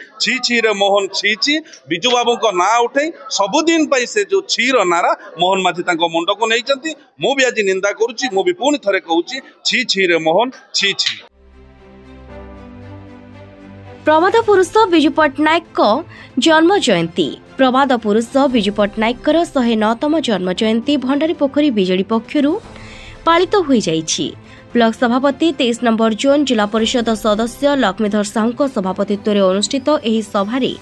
छि छि रे मोहन छि छि बिजू बाबू को ना उठे सबुदिन से जो छीर नारा मोहन माझी मुंड को नहीं मु भी आज निंदा करुच्ची मु भी पुणी थे कहूँ छि छि रे मोहन छि छि। प्रबाद पुरुष विजु पट्टनायक जन्म जयंती प्रबाद पुरुष विजु पट्टनायक 109तम जन्म जयंती भंडारीपोखरी बीजेडी पक्षरु पालित हो जाइछि। ब्लॉक सभापति 23 नंबर जोन जिला परिषद सदस्य लक्ष्मीधर साहू सभापतित्व में अनुष्ठित एही सभारे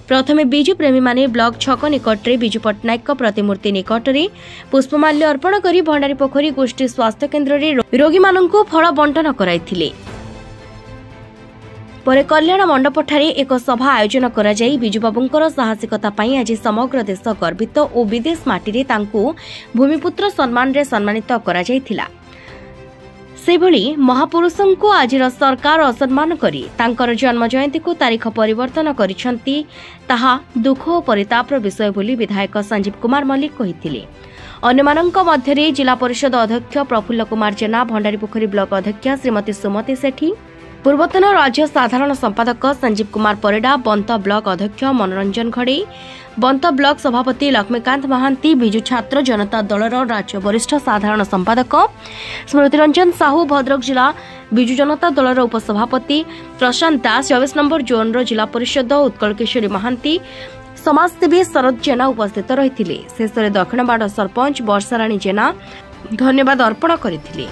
प्रथमे विजु प्रेमी माने ब्लॉक छक निकटरे विजु पट्टनायक प्रतिमूर्ति निकटरे पुष्पमाल्य अर्पण करी भंडारीपोखरी गोष्ठी स्वास्थ्य केन्द्र रे रोगी माननकु फल बंटन कराइथिले। परे कल्याण मंडपठारे एक सभा आयोजन करा जाई विजु बाबूंकर साहसिकता पई आज समग्र देश गर्वित और विदेश माटी तांकु भूमिपुत्र सम्मान रे सम्मानित करा जायथिला। सेभली महापुरुषंकु आजिर सरकार असम्मान करी तांकर जन्म जयंती को तारीख परिवर्तन करिसंती ताहा दुख और परितापर विषय बोली विधायक संजीव कुमार मल्लिक कहिथिले। अन्यमानंक मध्यरे जिला परिषद अध्यक्ष प्रफुल्ल कुमार जेना भंडारीपोखरी ब्लॉक अध्यक्ष श्रीमती सुमती सेठी पूर्वतन राज्य साधारण संपादक संजीव कुमार परिडा बंत ब्लॉक अध्यक्ष मनोरंजन घड़े बंत ब्लॉक सभापति लक्ष्मीकांत महांती विजु छात्र जनता दलर राज्य वरिष्ठ साधारण संपादक स्मृति रंजन साहू भद्रक जिला विजु जनता दलर उपसभापति प्रशांत दास 24 नंबर जोन जिला परिषद उत्कल किशोरी महांती समाजसेवी शरद जेना उपस्थित रही। शेष में दक्षिणबाड़ सरपंच वर्षाराणी जेना धन्यवाद अर्पण करथिले।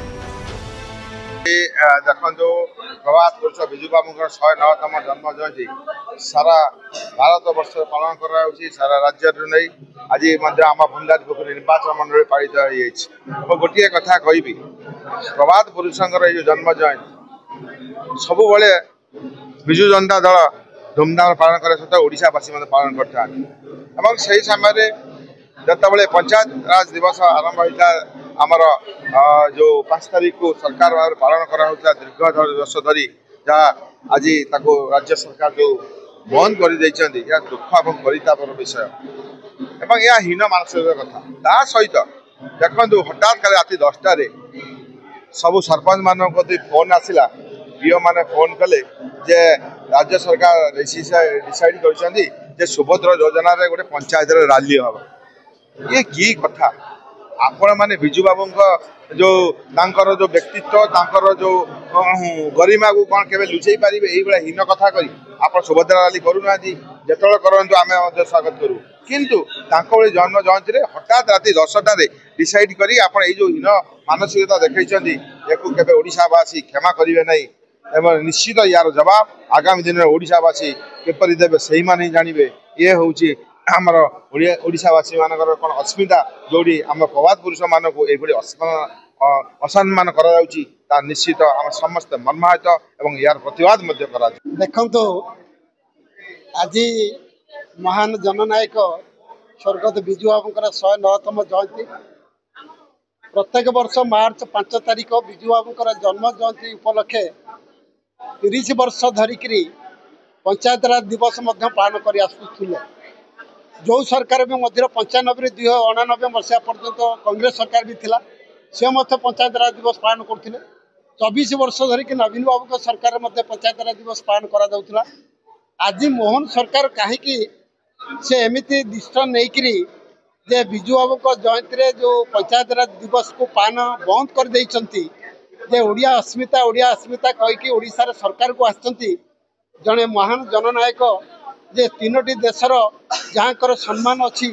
देखो प्रभात पुरुष विजु बाबू 109तम जन्म जयंती सारा भारत वर्ष पालन कर सारा राज्य नहीं आज आम भंडारीपोखरी निर्वाचन मंडल पालित हो गोटे कथा कहि प्रभात पुरुषंकर ये जन्म जयंती सब विजु जनता दल धूमधाम पालन कर सहित ओडावासी पालन कर से समय जिते पंचायत राज दिवस आरंभ होता आमर जो 5 तारीख को सरकार भाव पालन करा दीर्घ वर्ष धरी जहाँ आज राज्य सरकार जो बंद कर दुख और परितापर विषय एवं यह हीन मानसिक कथा ता सहित देखु हठात राति 10टार सबू सरपंच मान फोन आसला पीओ मैंने फोन कले जे राज्य सरकार डिसाइड कर सुभद्र योजना गोटे पंचायत रैली हम ये की कथा आपण माने विजु बाबू जो जो व्यक्तित्व जो गरिमा को कौन के लुचई पारे ये हीन कथा करी आप सुभद्रा रैली करूना जिते करूँ आम स्वागत करूँ किंतु जन्म जयंती हठात राति 10टार डिसाइड करी आपण जो हीन मानसिकता देखते केवे ओडावासी क्षमा करेंगे नहीं एवं निश्चित यार जवाब आगामी दिन में ओडावासी किपरि देवे से ही माने जानवे ये हूँ आमर ओडावासी मान कौन अस्मिता जोड़ी आम प्रभात पुरुष मान को ये असम्मान करा निश्चित आम समस्त मर्माहत और यार प्रतिवाद देखो आज महान जननायक स्वर्गत विजु बाबूर 109तम जयंती प्रत्येक वर्ष मार्च 5 तारीख विजु बाबूर जन्म जयंती उपलक्षे 30 वर्ष धरिक पंचायत राज दिवस पालन कर जो सरकार भी 95 299 मसीहा पर्यंत कांग्रेस सरकार भी थिला से पंचायत राज दिवस पालन करते 24 वर्ष धरिक नवीन बाबू सरकार पंचायत राज दिवस पालन करा आज मोहन सरकार कहीं से एमती डिसीजन नहीं जे विजु बाबू जयंती जो पंचायत राज दिवस को पालन बंद कर देइचंती जे ओडिया अस्मिता कहीकि ओडिशा रे सरकार को आछंती जड़े महान जननायक जे 3टी देशर जहाँ सम्मान अच्छी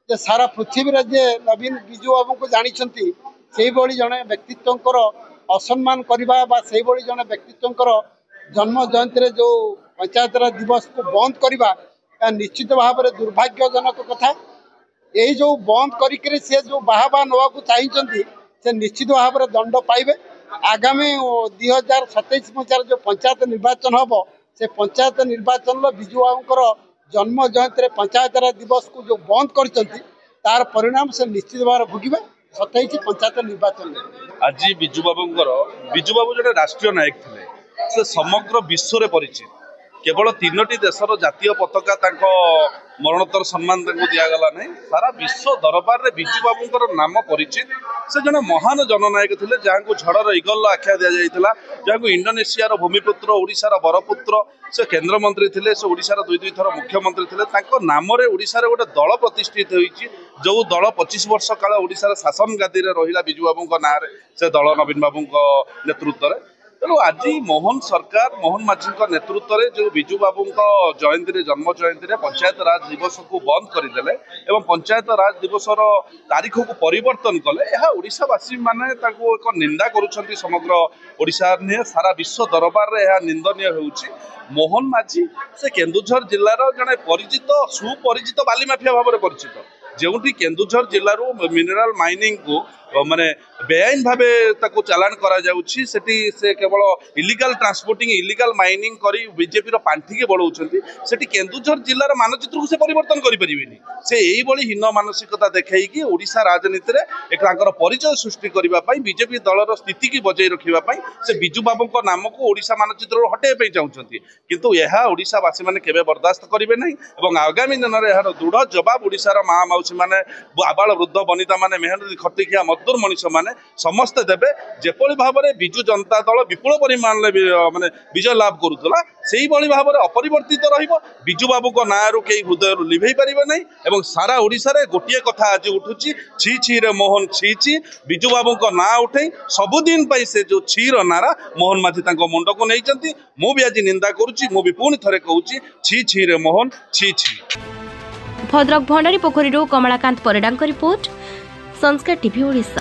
जे सारा पृथ्वी रे जे नवीन विजु बाबू को जानी से जड़े व्यक्तित्व असम्मान करवा से जड़े व्यक्तित्व जन्म जयंती जो पंचायत राज दिवस को बंद करवा निश्चित भाव में दुर्भाग्यजनक कथा यही जो बंद करी से जो बाहा नवा चाहिए से निश्चित भाव में दंड पाइबे। आगामी 2027 मसीह जो पंचायत निर्वाचन हम से पंचायत निर्वाचन विजु बाबूर जन्म जयंती पंचायत राज दिवस को जो बंद कर परिणाम से निश्चित भाव भोगे 27 पंचायत निर्वाचन। आज विजु बाबू जो राष्ट्रीय नायक थे से समग्र विश्व में परिचित केवल 3टी देशर जातीय पताका तांको मरणोत्तर सम्मान दिगला नहीं सारा विश्व दरबार में बिजू बाबूंकर नाम परिचित से जड़े महान जननायक थे जहाँ को झड़र इगल आख्या दि जाता जहाँ को इंडोनेशियार भूमिपुत्र ओडिशार बरपुत्र से केन्द्रमंत्री थे से ओडिशार 2 थर मुख्यमंत्री थे नाम ओडिशार गोटे दल प्रतिष्ठित होती जो दल 25 वर्ष काल ओडिशार शासन गादी में रहा बिजू बाबू ना से दल नवीन बाबू नेतृत्व में तेणु आज मोहन सरकार मोहन माझी नेतृत्व में जो बिजू बाबू जयंती जन्म जयंती पंचायत राज दिवस को बंद करदे और पंचायत राज दिवस तारीख को परिवर्तन कले यह ओडिशावासी माने एक निंदा करुछंती समग्र ओडिशा नहीं सारा विश्व दरबार में यह निंदनीय होउछि। मोहन माझी से केन्दुझर जिलार जड़े परिचित सुपरिचित बाली माफिया भाव में परिचित जो केन्दुझर जिलूर मिनेराल माइनिंग को माने बेआईन भावे ताको चालान करा जाउछि सेठी से केवल इलीगल ट्रांसपोर्टिंग इलीगल माइनिंग करी बीजेपी रो पांठी के बढ़ाउछंती सेठी केन्दुझर जिल्लार मानचित्र को से परिवर्तन करि परिबेनी से एई बळी हीन मानसिकता देखाई कि ओडिशा राजनीति रे एक तांकर परिचय सृष्टि करिबा पई बीजेपी दलर स्थिति की बजाय रखिबा पई से बिजू बाबूଙ୍କ नाम को ओडिशा मानचित्र रो हटेय पई चाहुछंती किंतु यहा ओडिशावासी माने केबे बर्दाश्त करिवे नहीं एवं आगामी दिन रे एहार दृढ़ जवाब ओडिशार मां माउसी माने आबाल वृद्ध वनिता माने मेहनती खटिखिया मजदूर मनीष माने समस्ते देवे जेपरि भाव में बिजू जनता दल विपुल परिमाण माने विजय लाभ करुला से भाव में अपरिवर्तित रहिबो बिजू बाबू को ना रू कई हृदय लिभेई पारिबे नहीं एवं सारा ओडिशा रे गोटिए कथा आज उठुची छी छी रे मोहन छी छी बिजू बाबू को ना उठे सबुदिन पाई से जो छी रो नारा मोहन माझी तांको मुंड को नहीं चंती मु भी आज निंदा करूची मु भी पुणी थरे कहूची छी छी रे मोहन छी छी। भद्रक भंडारी पोखरी कमलाकांत परिडांक रिपोर्ट संस्कार टीवी ओडिशा।